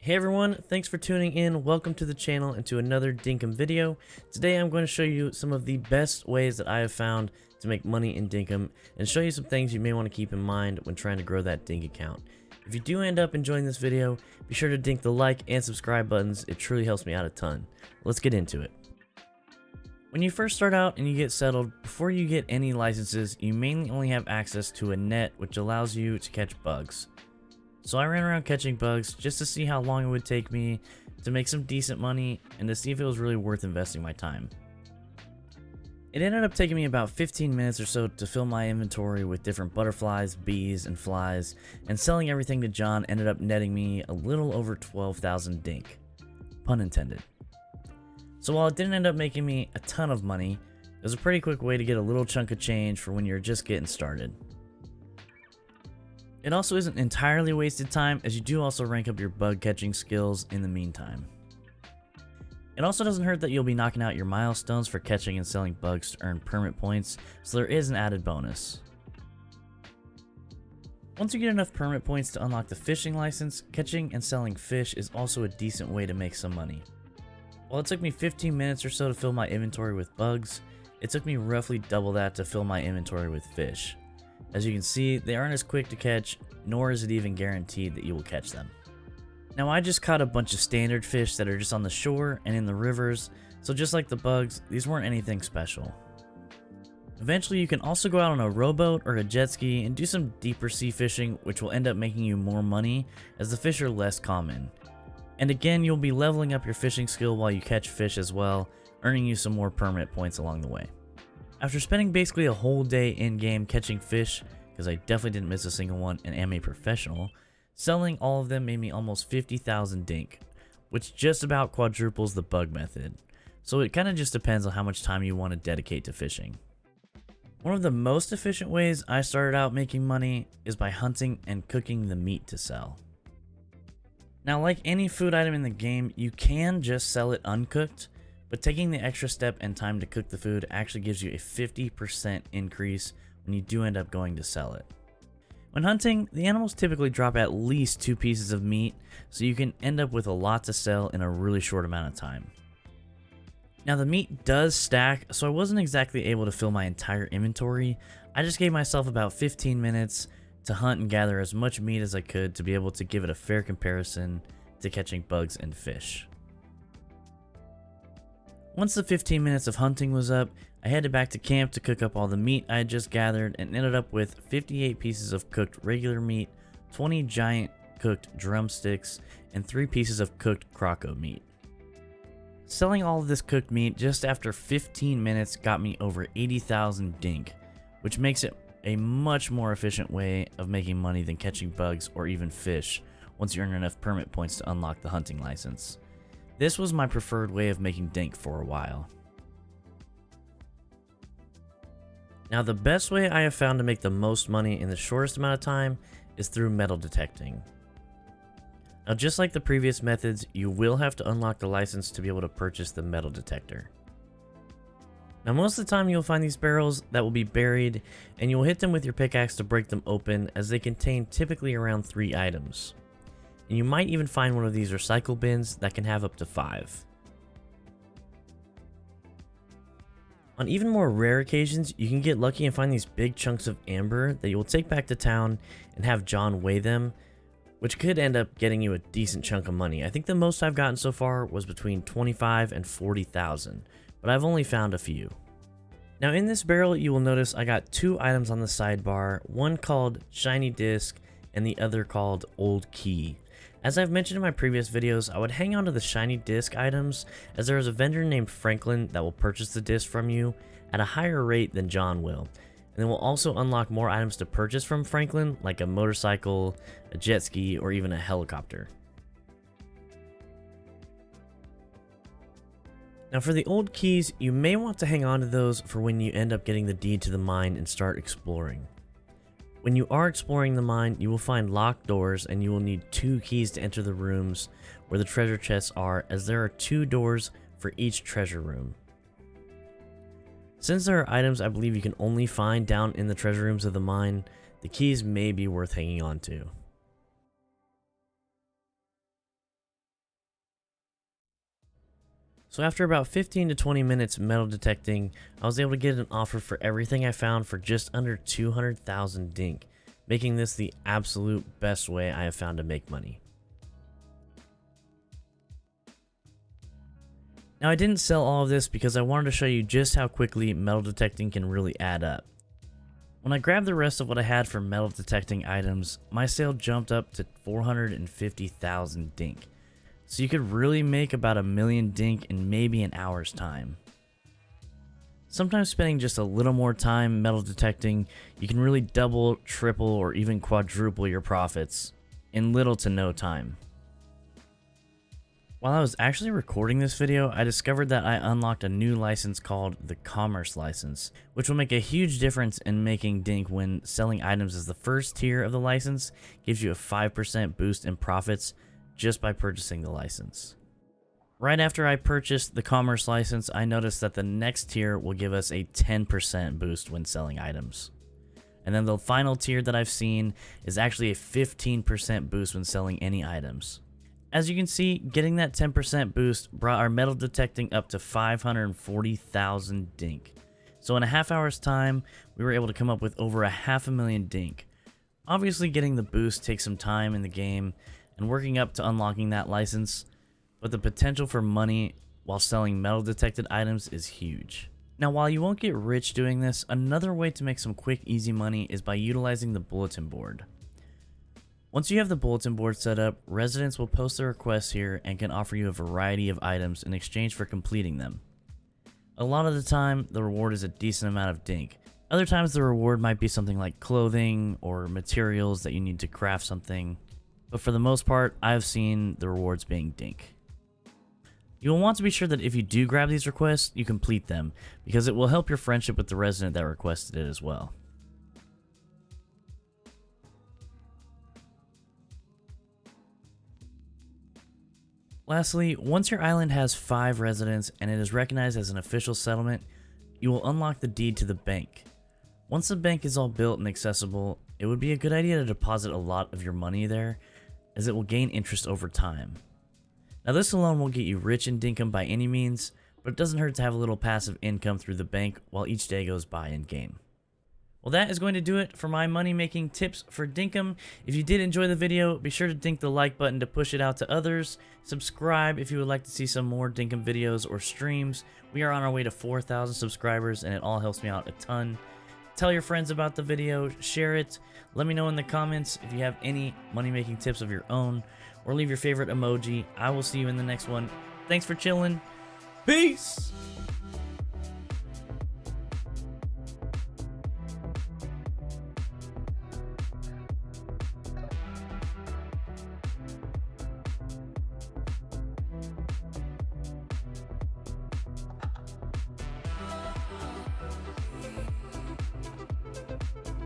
Hey everyone, thanks for tuning in. Welcome to the channel and to another Dinkum video. Today I'm going to show you some of the best ways that I have found to make money in Dinkum and show you some things you may want to keep in mind when trying to grow that Dink account. If you do end up enjoying this video, be sure to dink the like and subscribe buttons. It truly helps me out a ton. Let's get into it. When you first start out and you get settled, before you get any licenses, you mainly only have access to a net which allows you to catch bugs. So I ran around catching bugs just to see how long it would take me to make some decent money and to see if it was really worth investing my time. It ended up taking me about 15 minutes or so to fill my inventory with different butterflies, bees, and flies, and selling everything to John ended up netting me a little over 12,000 dink. Pun intended. So while it didn't end up making me a ton of money, it was a pretty quick way to get a little chunk of change for when you're just getting started. It also isn't entirely wasted time, as you do also rank up your bug catching skills in the meantime. It also doesn't hurt that you'll be knocking out your milestones for catching and selling bugs to earn permit points, so there is an added bonus. Once you get enough permit points to unlock the fishing license, catching and selling fish is also a decent way to make some money. While it took me 15 minutes or so to fill my inventory with bugs, it took me roughly double that to fill my inventory with fish. As you can see, they aren't as quick to catch, nor is it even guaranteed that you will catch them. Now I just caught a bunch of standard fish that are just on the shore and in the rivers, so just like the bugs, these weren't anything special. Eventually you can also go out on a rowboat or a jet ski and do some deeper sea fishing, which will end up making you more money as the fish are less common. And again, you'll be leveling up your fishing skill while you catch fish as well, earning you some more permanent points along the way. After spending basically a whole day in-game catching fish, because I definitely didn't miss a single one and am a professional, selling all of them made me almost 50,000 dink, which just about quadruples the bug method. So it kind of just depends on how much time you want to dedicate to fishing. One of the most efficient ways I started out making money is by hunting and cooking the meat to sell. Now, like any food item in the game, you can just sell it uncooked, but taking the extra step and time to cook the food actually gives you a 50% increase when you do end up going to sell it. When hunting, the animals typically drop at least 2 pieces of meat, so you can end up with a lot to sell in a really short amount of time. Now the meat does stack, so I wasn't exactly able to fill my entire inventory. I just gave myself about 15 minutes to hunt and gather as much meat as I could to be able to give it a fair comparison to catching bugs and fish. Once the 15 minutes of hunting was up, I headed back to camp to cook up all the meat I had just gathered and ended up with 58 pieces of cooked regular meat, 20 giant cooked drumsticks, and 3 pieces of cooked croco meat. Selling all of this cooked meat just after 15 minutes got me over 80,000 dink, which makes it a much more efficient way of making money than catching bugs or even fish once you earn enough permit points to unlock the hunting license. This was my preferred way of making dink for a while. Now the best way I have found to make the most money in the shortest amount of time is through metal detecting. Now just like the previous methods, you will have to unlock the license to be able to purchase the metal detector. Now most of the time you'll find these barrels that will be buried and you will hit them with your pickaxe to break them open, as they contain typically around 3 items. And you might even find one of these recycle bins that can have up to 5. On even more rare occasions, you can get lucky and find these big chunks of amber that you will take back to town and have John weigh them, which could end up getting you a decent chunk of money. I think the most I've gotten so far was between 25 and 40,000, but I've only found a few. Now in this barrel, you will notice I got 2 items on the sidebar, one called Shiny Disc and the other called Old Key. As I've mentioned in my previous videos, I would hang on to the shiny disc items, as there is a vendor named Franklin that will purchase the disc from you at a higher rate than John will. And then we'll also unlock more items to purchase from Franklin, like a motorcycle, a jet ski, or even a helicopter. Now for the old keys, you may want to hang on to those for when you end up getting the deed to the mine and start exploring. When you are exploring the mine, you will find locked doors and you will need 2 keys to enter the rooms where the treasure chests are, as there are 2 doors for each treasure room. Since there are items I believe you can only find down in the treasure rooms of the mine, the keys may be worth hanging on to. So after about 15 to 20 minutes metal detecting, I was able to get an offer for everything I found for just under 200,000 dink, making this the absolute best way I have found to make money. Now I didn't sell all of this because I wanted to show you just how quickly metal detecting can really add up. When I grabbed the rest of what I had for metal detecting items, my sale jumped up to 450,000 dink. So you could really make about 1,000,000 dink in maybe an hour's time. Sometimes spending just a little more time metal detecting, you can really double, triple, or even quadruple your profits in little to no time. While I was actually recording this video, I discovered that I unlocked a new license called the Commerce License, which will make a huge difference in making dink when selling items as the first tier of the license gives you a 5% boost in profits just by purchasing the license. Right after I purchased the Commerce License, I noticed that the next tier will give us a 10% boost when selling items. And then the final tier that I've seen is actually a 15% boost when selling any items. As you can see, getting that 10% boost brought our metal detecting up to 540,000 dink. So in a half hour's time, we were able to come up with over 500,000 dink. Obviously getting the boost takes some time in the game and working up to unlocking that license, but the potential for money while selling metal detected items is huge. Now while you won't get rich doing this, another way to make some quick easy money is by utilizing the Bulletin Board. Once you have the Bulletin Board set up, residents will post their requests here and can offer you a variety of items in exchange for completing them. A lot of the time, the reward is a decent amount of dink. Other times the reward might be something like clothing or materials that you need to craft something. But for the most part, I've seen the rewards being dink. You will want to be sure that if you do grab these requests, you complete them, because it will help your friendship with the resident that requested it as well. Lastly, once your island has 5 residents and it is recognized as an official settlement, you will unlock the deed to the bank. Once the bank is all built and accessible, it would be a good idea to deposit a lot of your money there, as it will gain interest over time. Now this alone won't get you rich in Dinkum by any means, but it doesn't hurt to have a little passive income through the bank while each day goes by in game. Well, that is going to do it for my money making tips for Dinkum. If you did enjoy the video, be sure to dink the like button to push it out to others. Subscribe if you would like to see some more Dinkum videos or streams. We are on our way to 4,000 subscribers and it all helps me out a ton. Tell your friends about the video, share it, let me know in the comments if you have any money making tips of your own, or leave your favorite emoji. I will see you in the next one. Thanks for chilling. Peace!